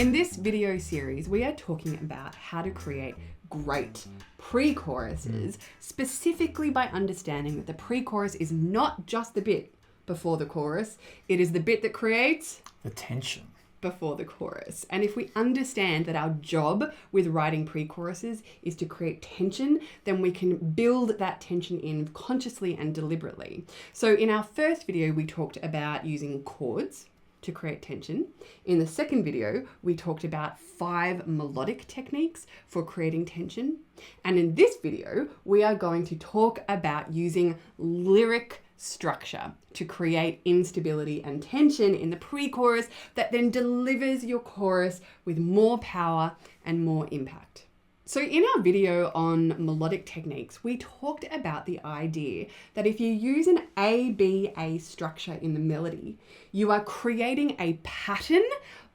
In this video series, we are talking about how to create great pre-choruses, specifically by understanding that the pre-chorus is not just the bit before the chorus, it is the bit that creates the tension before the chorus. And if we understand that our job with writing pre-choruses is to create tension, then we can build that tension in consciously and deliberately. So in our first video, we talked about using chords to create tension. In the second video, we talked about 5 melodic techniques for creating tension. And in this video, we are going to talk about using lyric structure to create instability and tension in the pre-chorus that then delivers your chorus with more power and more impact. So in our video on melodic techniques, we talked about the idea that if you use an A-B-A structure in the melody, you are creating a pattern,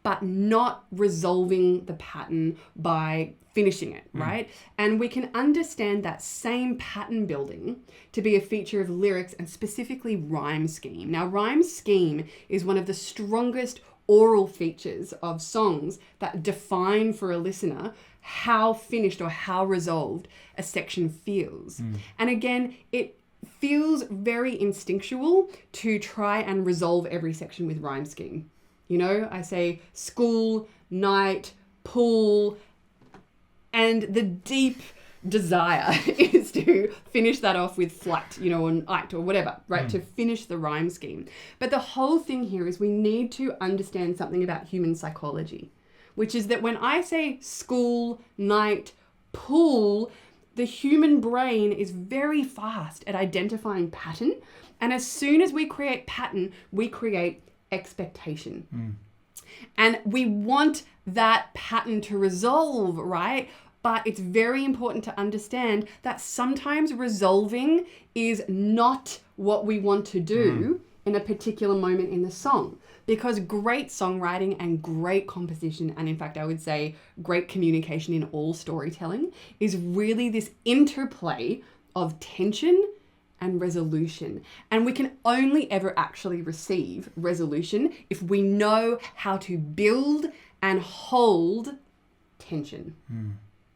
but not resolving the pattern by finishing it, right? And we can understand that same pattern building to be a feature of lyrics and specifically rhyme scheme. Now, rhyme scheme is one of the strongest oral features of songs that define for a listener how finished or how resolved a section feels. And again, it feels very instinctual to try and resolve every section with rhyme scheme. You know, I say school, night, pool, and the deep desire is to finish that off with flat, you know, or night or whatever, right? To finish the rhyme scheme. But the whole thing here is we need to understand something about human psychology, which is that when I say school, night, pool, the human brain is very fast at identifying pattern. And as soon as we create pattern, we create expectation. And we want that pattern to resolve, right? But it's very important to understand that sometimes resolving is not what we want to do in a particular moment in the song. Because great songwriting and great composition, and in fact, I would say great communication in all storytelling, is really this interplay of tension and resolution. And we can only ever actually receive resolution if we know how to build and hold tension.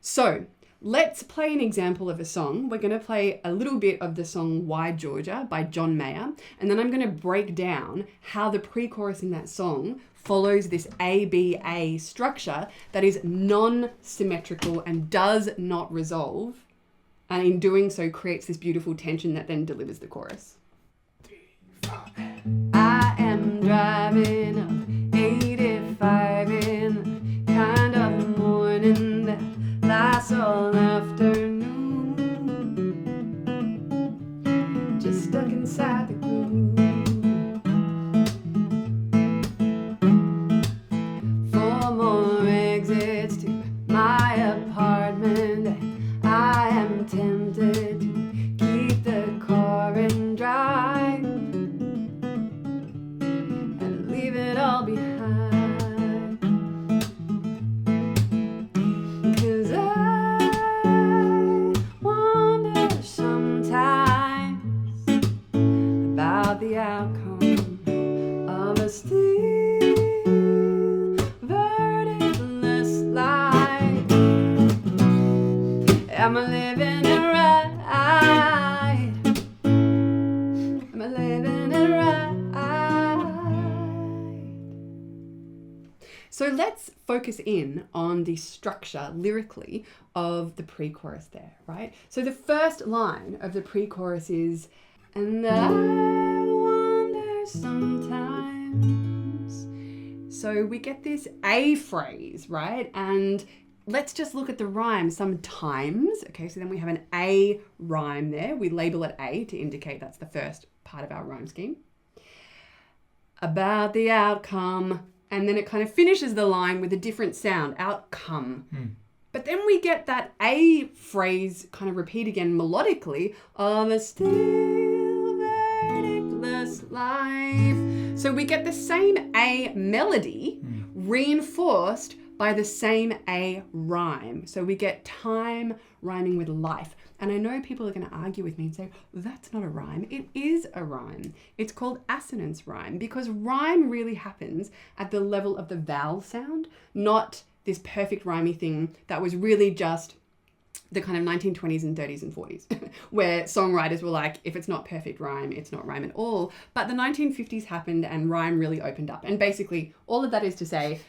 So let's play an example of a song. We're going to play a little bit of the song Why Georgia by John Mayer, and then I'm going to break down how the pre-chorus in that song follows this A-B-A structure that is non-symmetrical and does not resolve, and in doing so creates this beautiful tension that then delivers the chorus. 3, 4. I am driving up 85 in the kind of morning that lasts all afternoon, just stuck inside the groove. 4 more exits to my apartment. I am tempted to keep the car and drive and leave it all behind. 'Cause I wonder sometimes about the outcome of a still verdictless life. Am I living it right? Am I living it right? So let's focus in on the structure lyrically of the pre-chorus there, right? So the first line of the pre-chorus is, and I wonder sometimes. So we get this A phrase, right? And let's just look at the rhyme. Sometimes, okay, so then we have an A rhyme there. We label it A to indicate that's the first part of our rhyme scheme. About the outcome, and then it kind of finishes the line with a different sound, outcome. But then we get that A phrase kind of repeat again melodically, of a still verdictless life. So we get the same A melody reinforced by the same A rhyme. So we get time rhyming with life. And I know people are going to argue with me and say, that's not a rhyme. It is a rhyme. It's called assonance rhyme because rhyme really happens at the level of the vowel sound, not this perfect rhymey thing that was really just the kind of 1920s and 30s and 40s where songwriters were like, if it's not perfect rhyme, it's not rhyme at all. But the 1950s happened and rhyme really opened up. And basically all of that is to say,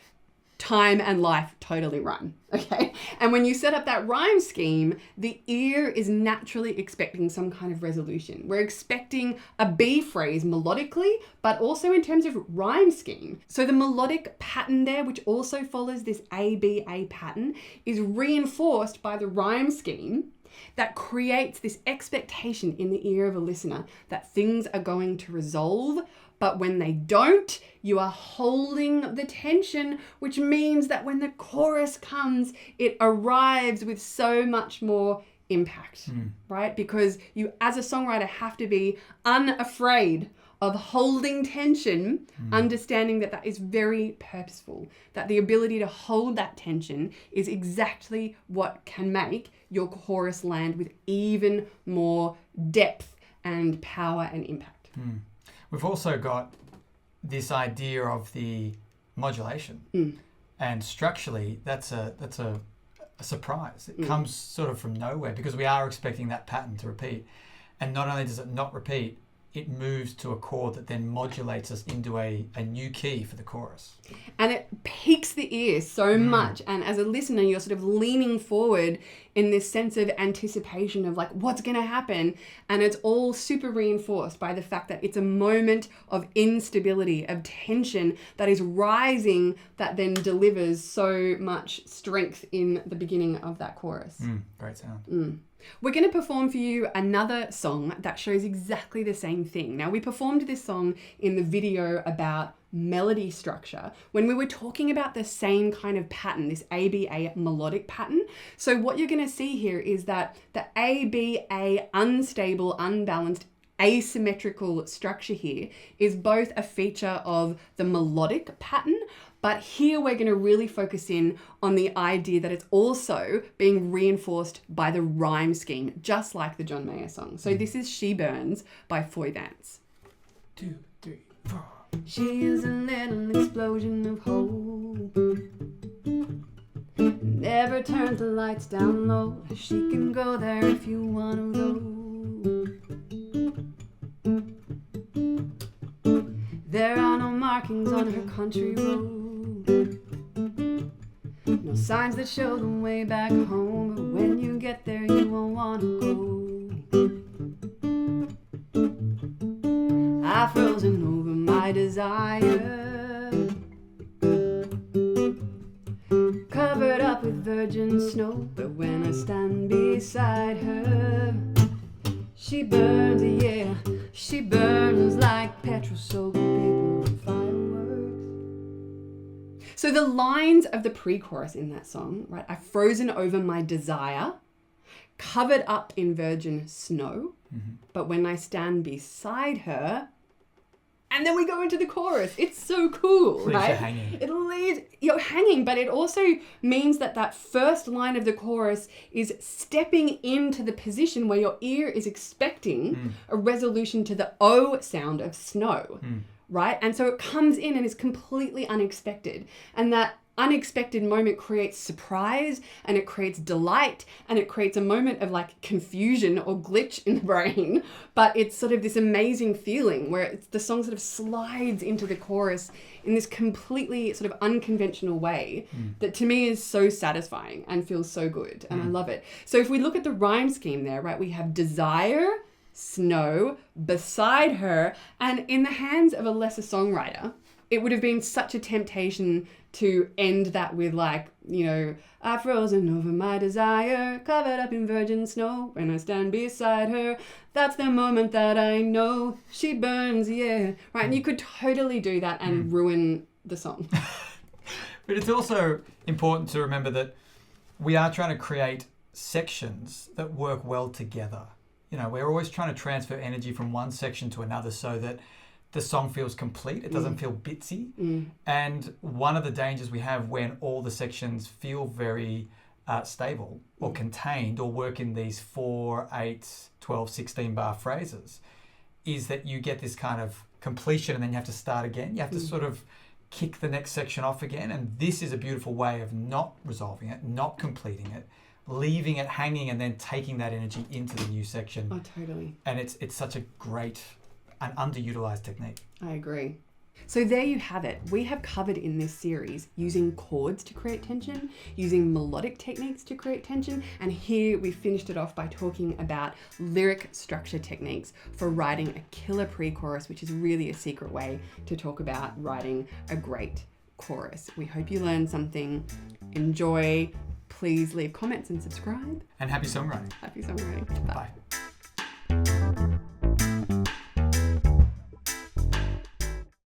time and life totally rhyme, okay? And when you set up that rhyme scheme, the ear is naturally expecting some kind of resolution. We're expecting a B phrase melodically, but also in terms of rhyme scheme. So the melodic pattern there, which also follows this ABA pattern, is reinforced by the rhyme scheme that creates this expectation in the ear of a listener that things are going to resolve. But when they don't, you are holding the tension, which means that when the chorus comes, it arrives with so much more impact, right? Because you, as a songwriter, have to be unafraid of holding tension, understanding that that is very purposeful, that the ability to hold that tension is exactly what can make your chorus land with even more depth and power and impact. We've also got this idea of the modulation, and structurally, that's a surprise. It comes sort of from nowhere because we are expecting that pattern to repeat, and not only does it not repeat, it moves to a chord that then modulates us into a new key for the chorus. And it piques the ear so much. And as a listener, you're sort of leaning forward in this sense of anticipation of like, what's going to happen? And it's all super reinforced by the fact that it's a moment of instability, of tension that is rising, that then delivers so much strength in the beginning of that chorus. Great sound. We're going to perform for you another song that shows exactly the same thing. Now, we performed this song in the video about melody structure when we were talking about the same kind of pattern, this ABA melodic pattern. So what you're going to see here is that the ABA unstable, unbalanced, asymmetrical structure here is both a feature of the melodic pattern, but here we're going to really focus in on the idea that it's also being reinforced by the rhyme scheme, just like the John Mayer song. So this is She Burns by Vance. 2, 3, 4. She is a little explosion of hope. Never turns the lights down low. She can go there if you want to go. There are no markings on her country road. No signs that show the way back home. But when you get there, you won't want to go. I've frozen over my desire, covered up with virgin snow. But when I stand beside her, she burns, yeah, she burns like petrol soaked paper and fireworks. So the lines of the pre-chorus in that song, right? I've frozen over my desire, covered up in virgin snow. But when I stand beside her, and then we go into the chorus. It's so cool, right? You're hanging. It leaves you're hanging, but it also means that that first line of the chorus is stepping into the position where your ear is expecting a resolution to the O sound of snow, right? And so it comes in and is completely unexpected. And that unexpected moment creates surprise, and it creates delight, and it creates a moment of like confusion or glitch in the brain. But it's sort of this amazing feeling where the song sort of slides into the chorus in this completely sort of unconventional way that to me is so satisfying and feels so good, and I love it. So if we look at the rhyme scheme there, right, we have desire, snow, beside her, and in the hands of a lesser songwriter, it would have been such a temptation to end that with like, you know, I've frozen over my desire, covered up in virgin snow. When I stand beside her, that's the moment that I know she burns, yeah. Right, and you could totally do that and ruin the song. But it's also important to remember that we are trying to create sections that work well together. You know, we're always trying to transfer energy from one section to another so that the song feels complete. It doesn't feel bitsy. And one of the dangers we have when all the sections feel very stable or contained or work in these 4, 8, 12, 16 bar phrases is that you get this kind of completion and then you have to start again. You have to sort of kick the next section off again. And this is a beautiful way of not resolving it, not completing it, leaving it hanging and then taking that energy into the new section. Oh, totally. And it's such a great and underutilized technique. I agree. So there you have it. We have covered in this series using chords to create tension, using melodic techniques to create tension, and here we finished it off by talking about lyric structure techniques for writing a killer pre-chorus, which is really a secret way to talk about writing a great chorus. We hope you learned something. Enjoy. Please leave comments and subscribe. And happy songwriting. Happy songwriting. Bye. Bye.